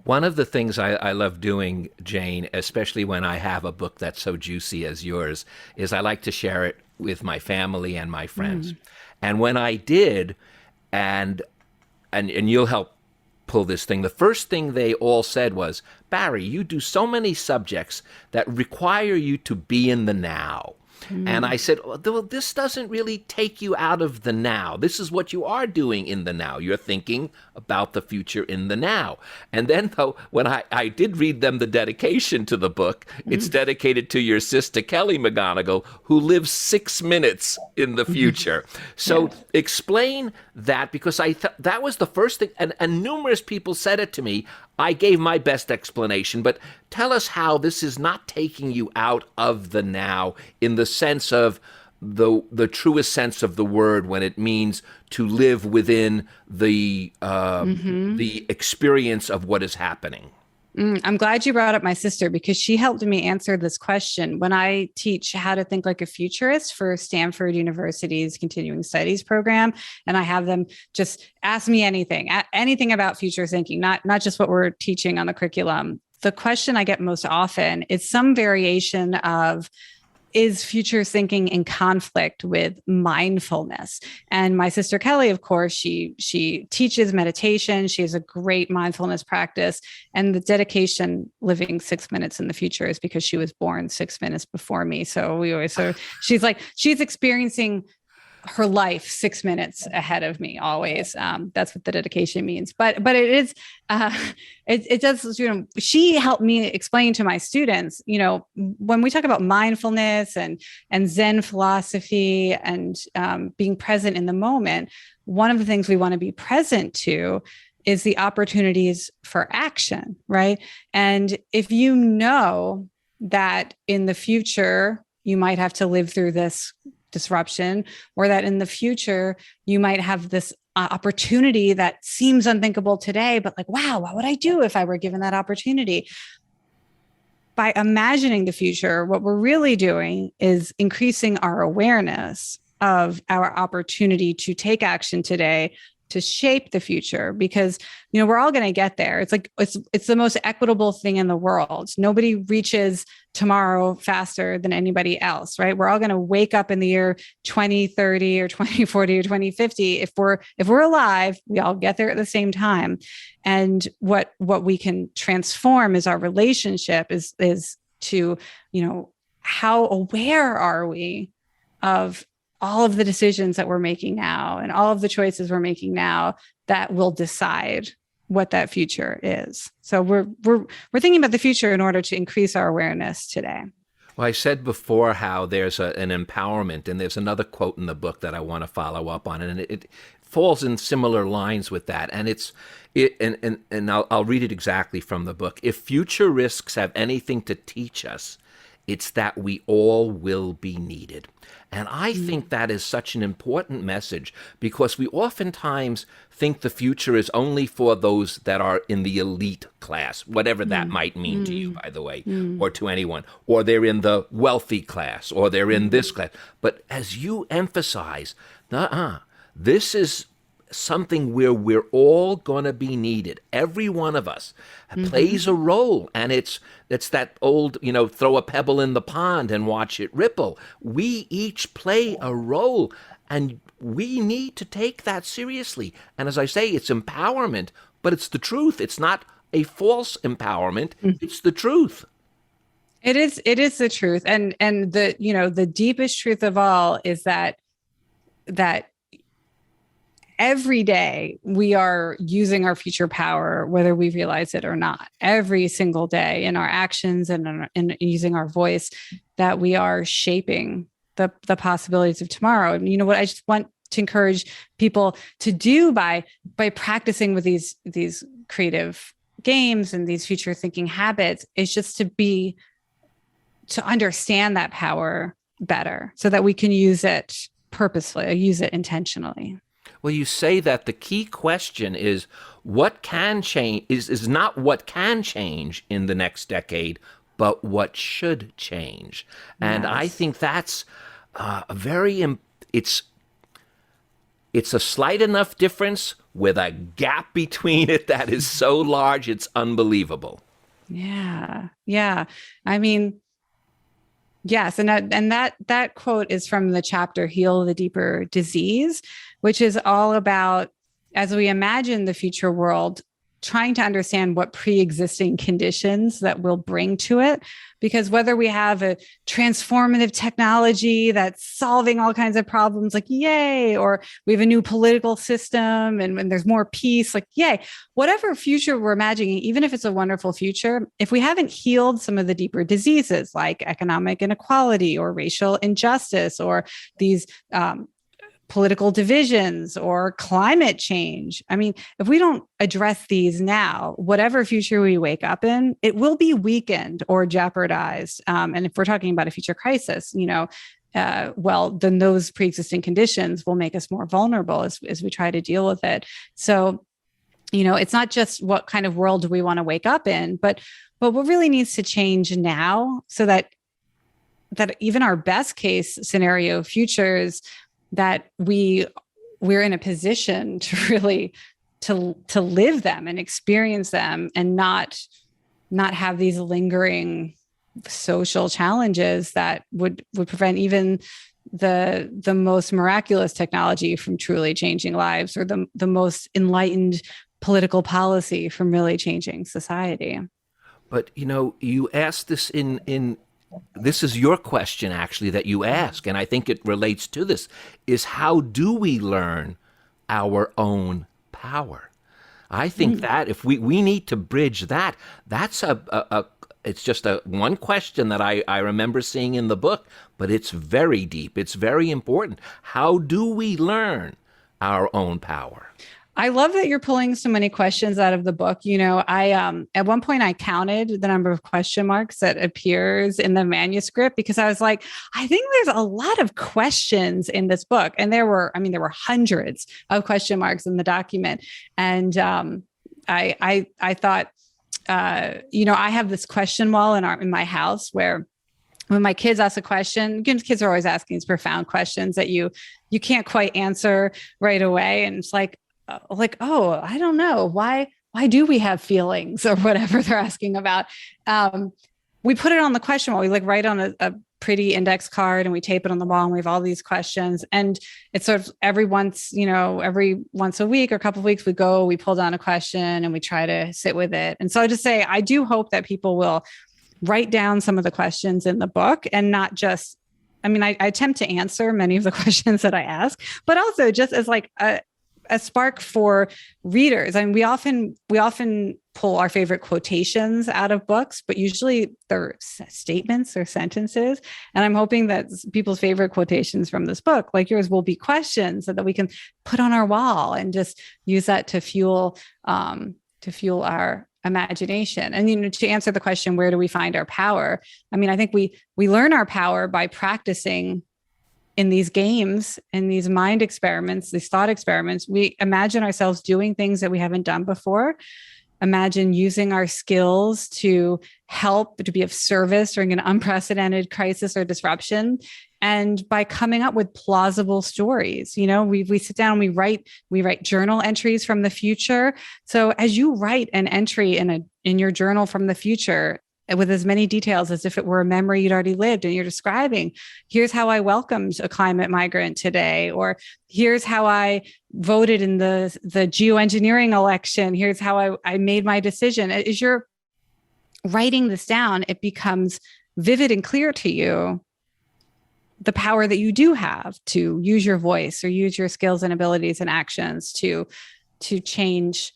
One of the things I love doing, Jane, especially when I have a book that's so juicy as yours, is I like to share it with my family and my friends. And when I did, and you'll help pull this thing, the first thing they all said was, Barry, you do so many subjects that require you to be in the now. And I said, well, this doesn't really take you out of the now. This is what you are doing in the now. You're thinking about the future in the now. And then, though, when I did read them the dedication to the book, it's dedicated to your sister, Kelly McGonigal, who lives 6 minutes in the future. So explain that, because that was the first thing, and numerous people said it to me. I gave my best explanation, but tell us how this is not taking you out of the now in the sense of the truest sense of the word, when it means to live within the experience of what is happening. I'm glad you brought up my sister, because she helped me answer this question. When I teach how to think like a futurist for Stanford University's continuing studies program, and I have them just ask me anything about future thinking, not just what we're teaching on the curriculum. The question I get most often is some variation of, is future thinking in conflict with mindfulness? And my sister Kelly, of course, she teaches meditation. She has a great mindfulness practice. And the dedication, living 6 minutes in the future, is because she was born 6 minutes before me. So she's experiencing her life 6 minutes ahead of me always. That's what the dedication means. But it is, it does, she helped me explain to my students, when we talk about mindfulness and Zen philosophy and being present in the moment, one of the things we want to be present to is the opportunities for action, right? And if you know that in the future, you might have to live through this disruption, or that in the future you might have this opportunity that seems unthinkable today, but like, wow, what would I do if I were given that opportunity? By imagining the future, what we're really doing is increasing our awareness of our opportunity to take action today to shape the future, because we're all going to get there. It's like it's the most equitable thing in the world. Nobody reaches tomorrow faster than anybody else, right? We're all going to wake up in the year 2030 or 2040 or 2050. If we're alive, we all get there at the same time. And what we can transform is our relationship is to, how aware are we of all of the decisions that we're making now and all of the choices we're making now that will decide what that future is. So we're thinking about the future in order to increase our awareness today. Well, I said before how there's an empowerment, and there's another quote in the book that I want to follow up on, and it falls in similar lines with that. And I'll read it exactly from the book. If future risks have anything to teach us, it's that we all will be needed. And I think that is such an important message, because we oftentimes think the future is only for those that are in the elite class, whatever that might mean to you, by the way, or to anyone, or they're in the wealthy class, or they're in this class. But as you emphasize, this is something where we're all going to be needed. Every one of us plays a role, and it's that old, throw a pebble in the pond and watch it ripple. We each play a role, and we need to take that seriously. And as I say, it's empowerment, but it's the truth. It's not a false empowerment. It's the truth. It is the truth. And the deepest truth of all is that every day we are using our future power, whether we realize it or not. Every single day in our actions and in using our voice, that we are shaping the possibilities of tomorrow. And you know what I just want to encourage people to do by practicing with these creative games and these future thinking habits is just to understand that power better so that we can use it purposefully, or use it intentionally. Well, you say that the key question is what can change is not what can change in the next decade, but what should change. And I think that's it's a slight enough difference with a gap between it that is so large, it's unbelievable. Yeah. Yeah. I mean, yes. And that quote is from the chapter, Heal the Deeper Disease, which is all about, as we imagine the future world, trying to understand what pre-existing conditions that will bring to it. Because whether we have a transformative technology that's solving all kinds of problems, like yay, or we have a new political system and when there's more peace, like yay, whatever future we're imagining, even if it's a wonderful future, if we haven't healed some of the deeper diseases like economic inequality or racial injustice or these political divisions or climate change. I mean, if we don't address these now, whatever future we wake up in, it will be weakened or jeopardized. And if we're talking about a future crisis, well, then those pre-existing conditions will make us more vulnerable as we try to deal with it. So, it's not just what kind of world do we want to wake up in, but what really needs to change now so that even our best case scenario futures, that we're in a position to really to live them and experience them and not have these lingering social challenges that would prevent even the most miraculous technology from truly changing lives, or the most enlightened political policy from really changing society. But you asked this in this is your question, actually, that you ask, and I think it relates to this, is how do we learn our own power? I think that if we need to bridge that, that's it's just one question that I remember seeing in the book, but it's very deep. It's very important. How do we learn our own power? I love that you're pulling so many questions out of the book. I at one point I counted the number of question marks that appears in the manuscript because I was like, I think there's a lot of questions in this book. And there were hundreds of question marks in the document. And I thought, I have this question wall in my house where when my kids ask a question, kids are always asking these profound questions that you can't quite answer right away. And it's like, oh, I don't know. Why do we have feelings or whatever they're asking about? We put it on the question wall. We write on a pretty index card and we tape it on the wall and we have all these questions. And it's sort of every once a week or a couple of weeks, we pull down a question and we try to sit with it. And so I just say, I do hope that people will write down some of the questions in the book and not just, I attempt to answer many of the questions that I ask, but also just as a spark for readers. We often pull our favorite quotations out of books, but usually they're statements or sentences. And I'm hoping that people's favorite quotations from this book, like yours, will be questions that we can put on our wall and just use that to fuel our imagination. And, to answer the question, where do we find our power? I think we learn our power by practicing in these games, in these mind experiments, these thought experiments. We imagine ourselves doing things that we haven't done before. Imagine using our skills to help, to be of service during an unprecedented crisis or disruption. And by coming up with plausible stories, we sit down, we write journal entries from the future. So as you write an entry in your journal from the future, with as many details as if it were a memory you'd already lived, and you're describing, here's how I welcomed a climate migrant today, or here's how I voted in the geoengineering election, here's how I made my decision. As you're writing this down, it becomes vivid and clear to you the power that you do have to use your voice or use your skills and abilities and actions to change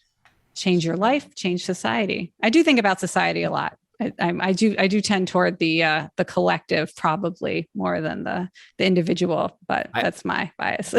your life, change society. I do think about society a lot. I do tend toward the collective probably more than the individual, but that's my bias.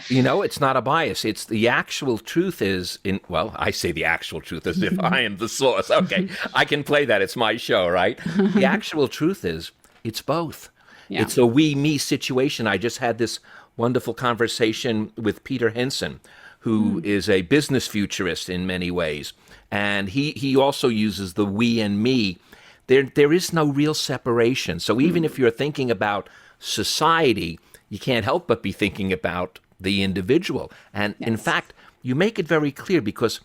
It's not a bias. It's the actual truth is I say the actual truth as if I am the source. Okay, I can play that. It's my show, right? The actual truth is it's both. Yeah. It's a we-me situation. I just had this wonderful conversation with Peter Henson, who is a business futurist in many ways. And he also uses the we and me. There is no real separation. So even if you're thinking about society, you can't help but be thinking about the individual. And in fact, you make it very clear because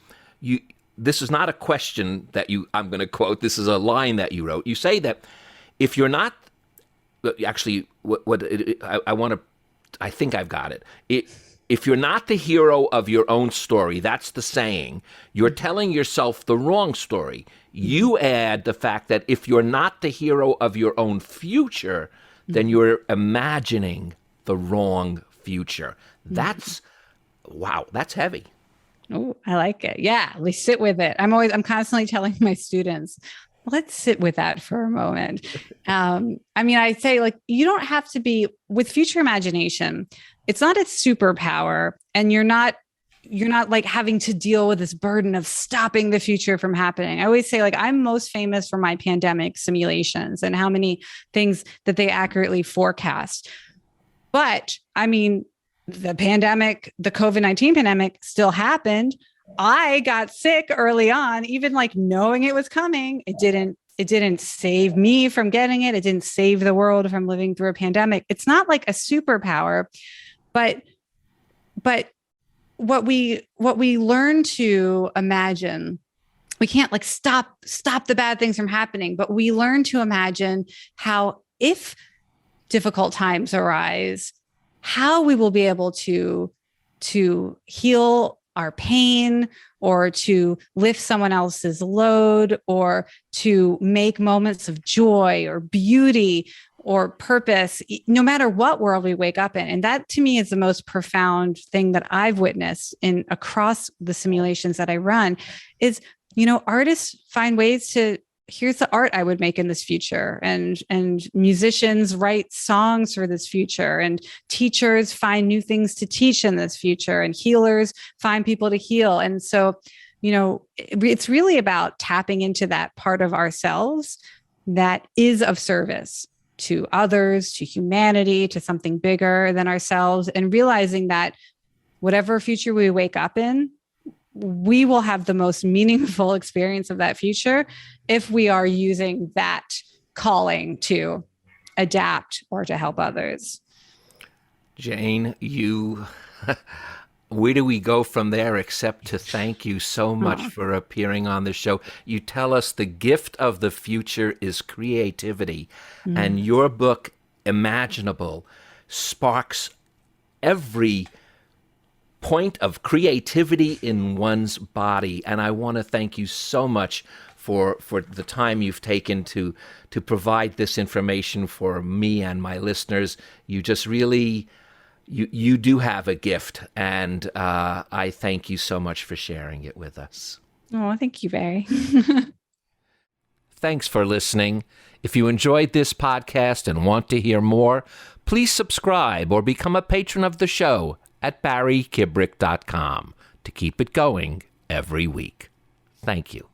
this is not a question that I'm going to quote. This is a line that you wrote. You say that if you're not, actually, I think I've got it. If you're not the hero of your own story, that's the saying, you're telling yourself the wrong story. You add the fact that if you're not the hero of your own future, then you're imagining the wrong future. That's heavy. Oh, I like it. Yeah, we sit with it. I'm constantly telling my students, let's sit with that for a moment. I say, like, you don't have to be with future imagination. It's not a superpower, and you're not like having to deal with this burden of stopping the future from happening. I always say, like, I'm most famous for my pandemic simulations and how many things that they accurately forecast. But the pandemic, the COVID-19 pandemic still happened. I got sick early on, even like knowing it was coming. It didn't save me from getting it. It didn't save the world from living through a pandemic. It's not like a superpower, but what we learn to imagine, we can't like stop the bad things from happening, but we learn to imagine how, if difficult times arise, how we will be able to heal our pain, or to lift someone else's load, or to make moments of joy or beauty or purpose, no matter what world we wake up in. And that, to me, is the most profound thing that I've witnessed across the simulations that I run is, artists find ways to, here's the art I would make in this future. And musicians write songs for this future, and teachers find new things to teach in this future, and healers find people to heal. And so, it's really about tapping into that part of ourselves that is of service to others, to humanity, to something bigger than ourselves, and realizing that whatever future we wake up in, we will have the most meaningful experience of that future if we are using that calling to adapt or to help others. Jane, where do we go from there except to thank you so much for appearing on the show? You tell us the gift of the future is creativity, and your book, Imaginable, sparks every point of creativity in one's body. And I want to thank you so much for the time you've taken to provide this information for me and my listeners. You just really, you do have a gift, and I thank you so much for sharing it with us. Oh, thank you, Barry. Thanks for listening. If you enjoyed this podcast and want to hear more, please subscribe or become a patron of the show at barrykibrick.com to keep it going every week. Thank you.